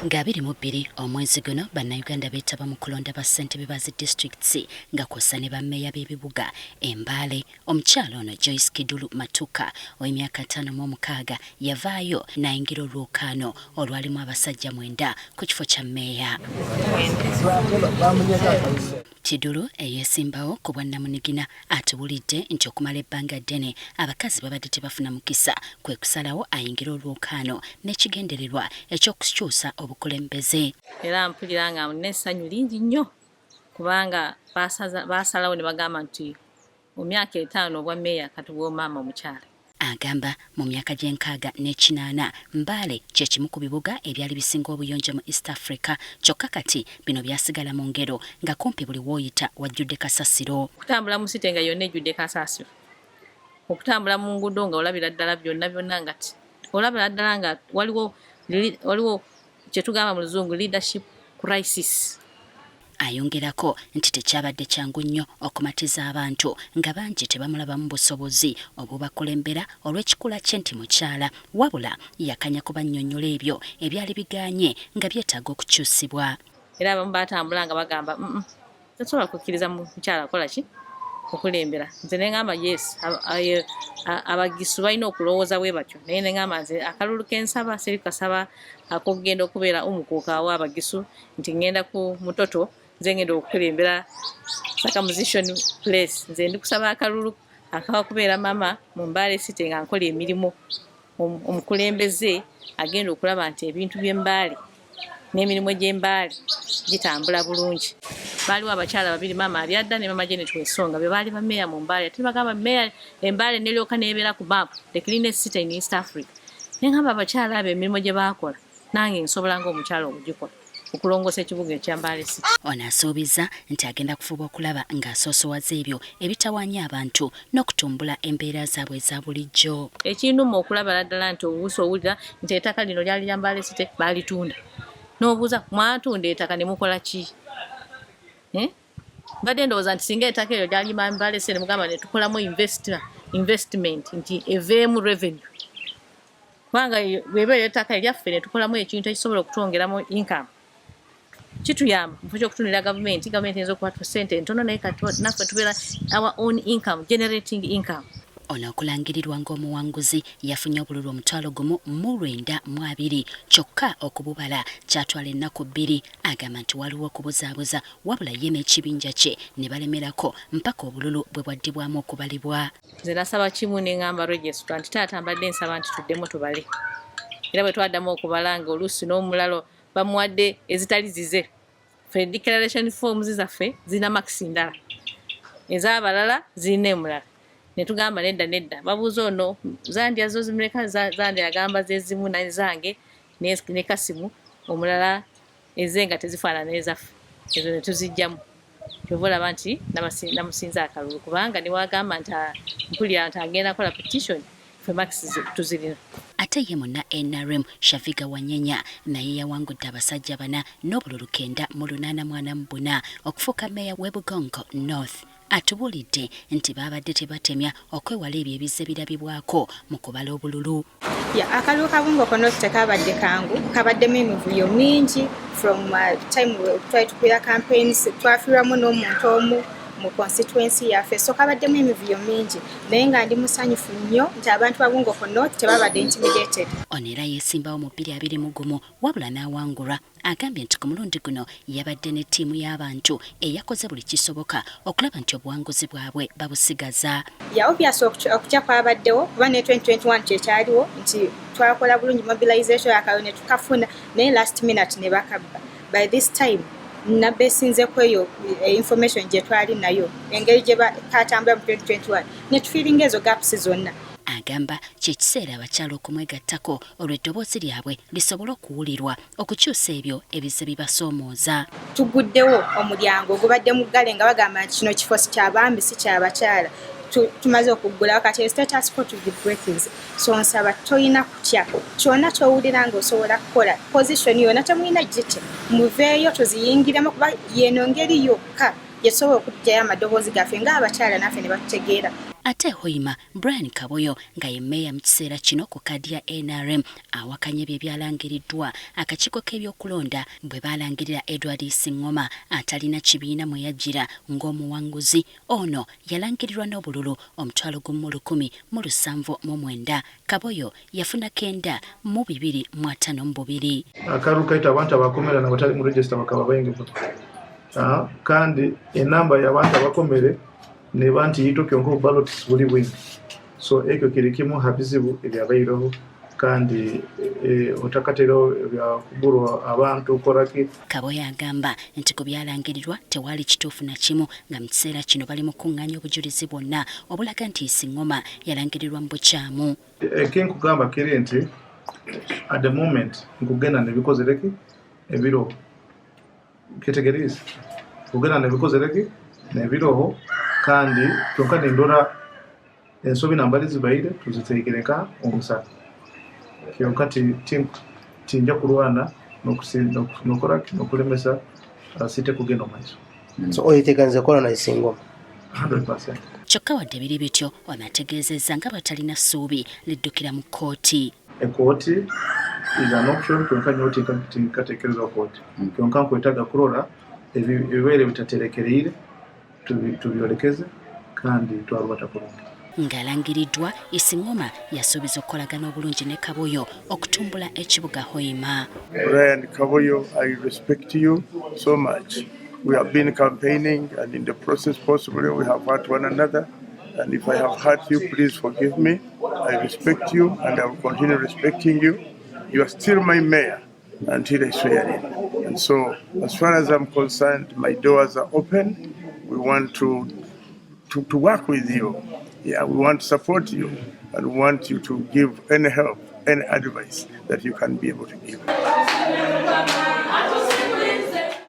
Nga 22 omwezi guno bannayuganda beetaba mu kulonda ba ssentebe ba zi districts nga kw'ossa ne bammeeya b'ebibuga Mbale. Omukyala ono Joyce Kidulu Matuka ow'emyaka 56 yavaayo n'ayingira olwokaano olwalimu abasajja 9 ku kifo kya mmeeya. Kidulu eyeesimbawo ku bwannamunigina atubulidde nti okumala ebbanga ddene abakazi babadde tebafuna mukisa kwe kusalawo ayingira olwokaano n'ekigendererwa ekyokukyusa obukulembeze. Era mpulira nga n'essanyu lingi nnyo kubanga baasalawo ne bagamba nti mu myaka 5 obwa mmeeya katubwa maama omukyala. Agamba mu myaka gye'68 Mbale kye kimu ku bibuga ebyali bisinga obuyonjo mu East Africa, kyokka kati bino byasigala mu ngero nga kumpi buli wooyita wajjudde kasasiro. Okutambula mu site nga yonna ejjudde kasasiro, okutambula mu nguudo nga olabira ddala byonna ngati olabira ddala nga waliwo kye tugamba mu Luzungu leadership crisis. Ayongerako nti tekyabadde kyangu nnyo okumatiza abantu nga bangi tebamulabamu busobozi obubakulembera olw'ekikula kye nti mukyala, wabula yakanya kubannyonnyola ebyo ebyali biganye nga byetaaga okukyusibwa. Era abamu batambula nga bagamba tasobola kukkiriza mukyala akola ki okulembera. Nze ne ngamba yes, abagisu balina okulowooza bwe batyo, naye ne ngamba nze akalulu kensaba siri kasaba ak'okugenda okubeera omukuuka w'abagisu nti ngenda ku mutoto nze ngenda okukulembera circumcision place. Nze ndi kusaba akalulu akawa kubeera mama mu Mbale City nga nkola emirimu, omukulembeze agenda okulaba nti ebintu by'Embale n'emirimu gy'Embale gitambula bulungi. Baaliwo abakyala babiri, mama abyadda ne mama Janet Wesonga, be baali bammeeya mu Mbale. Ate bagamba mmeeya Embale n'eryoka n'ebeera ku map the cleanest city in East Africa. Ne ngamba abakyala abo emirimu gye baakola nange nsobola ng'omukyala okugikola okulongoosa ekibuga ekya Mbale City. Ono asuubiza nti agenda kufuba okulaba ng'asoosowaza ebyo ebitawaanya abantu n'okutumbula embeera zaabwe eza bulijjo. Ekinuma okulaba ddala nti obuusi owulira nti ettaka lino lyali lya Mbale City baalitunda, n'obuuza mwatunda ettaka ne mukola ki? Mbadde ndowooza nti singa ettaka eryo lyali Mbale City ne mugamba ne tukolamu investment nti eveemu revenue, kubanga bw'ebeera ettaka eryaffe ne tukolamu ekintu ekisobola okutwongeramu income kituyamba mu ky'okutunira gavumenti eyinza okuba ssente ntono naye kati naffe tubeera our own income, generating income. Ono okulangirirwa ng'omuwanguzi yafunye obululu 1,920 kyokka okububala kyatwala ennaku 2. Agamba nti waliwo okubuzaabuza wabula yema ekibinja kye ne balemerako mpaka obululu bwe bwaddibwamu okubalibwa. Nze nasaba kimu ne ngamba registra nti taata mbadde nsaba nti tuddemu tubale. Era bwe twaddamu okubala nga oluusi n'omulalo bamuwadde ezitali zize. Ffe declaration forms zaffe zina makisi ndala, ez'abalala zirina emulala. Ne tugamba nedda babuuza ono zandya zo zimuleka, zandya agamba zezimu nazange ne Kasimu, omulala ezenga tezifaanana ezaffe, ezo ne tuzijjamu. Kyova olaba nti namusinza akalulu kubanga ne wagamba nti mpulira nti agenda kola petition, ffe makisi tuzirina. Ate ye munna NRM Shafiga Wanyenya naye yawangudde abasajja 4 n'obululu 984 okufuuka mmeeya w'e Bugongo North. Atubulidde nti baabadde tebatemya okwewala ebyo ebizze birabibwako mu kubala obululu. Akalulu ka Bungoko North tekabadde kangu, kabaddemu emivuyo mingi from time twali tukwira campaigns, twafiirwamu n'omuntu omu mu constituency yaffe, so kabaddemu emivuyo mingi naye nga ndi musanyufu nnyo nti abantu ba Bungoko North tebabadde intimidated. Ono era yeesimbawo mu 2021 wabula n'awangulwa. Agambye nti ku mulundi guno yabadde ne ttiimu y'abantu eyakoze buli kisoboka okulaba nti obuwanguzi bwabwe babusigaza. Obvious okutya kwabaddewo kuba ne 2021 kyekyaliwo nti twakola bulungi mobilization yakalulu ne tukafuna naye last minute ne bakabba. By this time nabesinzeko eyo information gye twali nayo engeri gye katambula mu 2021 ne tufiiringa ezo gaps zonna. Agamba kyekiseera abakyala okumwegattako olw'eddoboozi lyabwe lisobole okuwulirwa okukyusa ebyo ebizze bibasoomooza. Tuguddewo omulyango ogubadde muggale nga bagamba nti kino kifo si ky'abambi si ky'abakyala. Tumaze okuggulawo kati status quo to the breakings. So nsaba toyina kutya kyonna ky'owulira ng'osobola kukola position yonna temulina gite muveeyo tuziyingiremu kuba yeno ngeri yokka yesobola okuggyayo amadoboozi gaffe ng'abakyala naffe ne batutegeera. ate Hoima Brian Kaboyo nga ye meya mu kiseera kino ku kadi ya NRM awakanye bye byalangiriddwa akakiiko k'ebyokulonda bwe balangirira Edward Singoma atalina kibiina mwe yajjira ng'omuwanguzi. Ono yalangirirwa n'obululu omutwalo gumu 1,709. Kaboyo yafuna 9,252. Akaru kaita abantu abakomera n'abatali mu register bakaba bayingira. Kandi enamba y'abantu abakomere ne banti yito kyonko ballots buli bwingi. So ekyo kiri kimu habizibu ebyabayiroho kandi otakatero bya kuburo abantu koraki. Kaboyo agamba nti ku byalangirirwa tewali kituufu na kimu nga mu kiseera kino bali mu kuŋŋaanya obujulizi bwonna obulaga nti Singoma yalangirirwa mu bukyamu. Ekinkugamba kiri nti at the moment nkugenda nebikozereki ebiro kitegereza kugenda nebikozereki nebiroho kandi kyonka nindora ensobi nambali zibaire tuziteekereka omusana kyonka tinja kulwana n'okulemesa site kugenda omaiso. So oyiteganze kola na Singoma 100%. Kyokka wadde biri bityo wanategeezezza nga batalina ssuubi liddukira mu kkooti. Ekkooti is an option kyonka nyo tinkateekereza kkooti kyonka nkwetaaga kulola ebibeere bitaterekereire tubyolekeze kandi twalubata kulungi. Ng'alangiriddwa Singoma yasuubiza okukolagana obulungi ne Kaboyo okutumbula ekibuga Hoima. Brian Kaboyo, I respect you so much. We have been campaigning and in the process possibly we have hurt one another, and if I have hurt you, please forgive me. I respect you and I will continue respecting you. You are still my mayor until I swear in. And so as far as I'm concerned, my doors are open. We want to work with you. Yeah, we want to support you and we want you to give any help, any advice that you can be able to give.